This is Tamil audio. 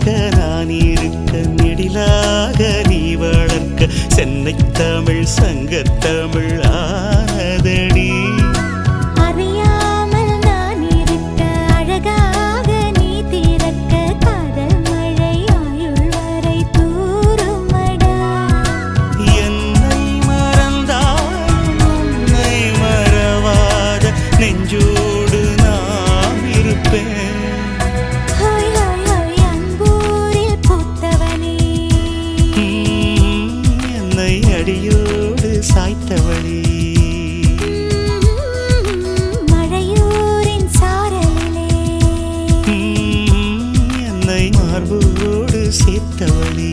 நான் இருக்க நெடிலாக நீ வளர்க்க சென்னை தமிழ் சங்கத்தமிழ் ஆனதடி அறியாமல் நான் இருக்க அழகாக நீ திறக்க காதல் மழை ஆயுள் வரை தூருமடா என்னை மறந்தாலும் உன்னை மறவாத நெஞ்சோடு நான் இருப்பேன் ஹோய் ஹோய் ஹோய் அன்பூரில் பூத்தவனே என்னை அடியோடு சாய்த்தவளே மழையூரின் சாரலிலே என்னை மார்போடு சேர்த்தவளே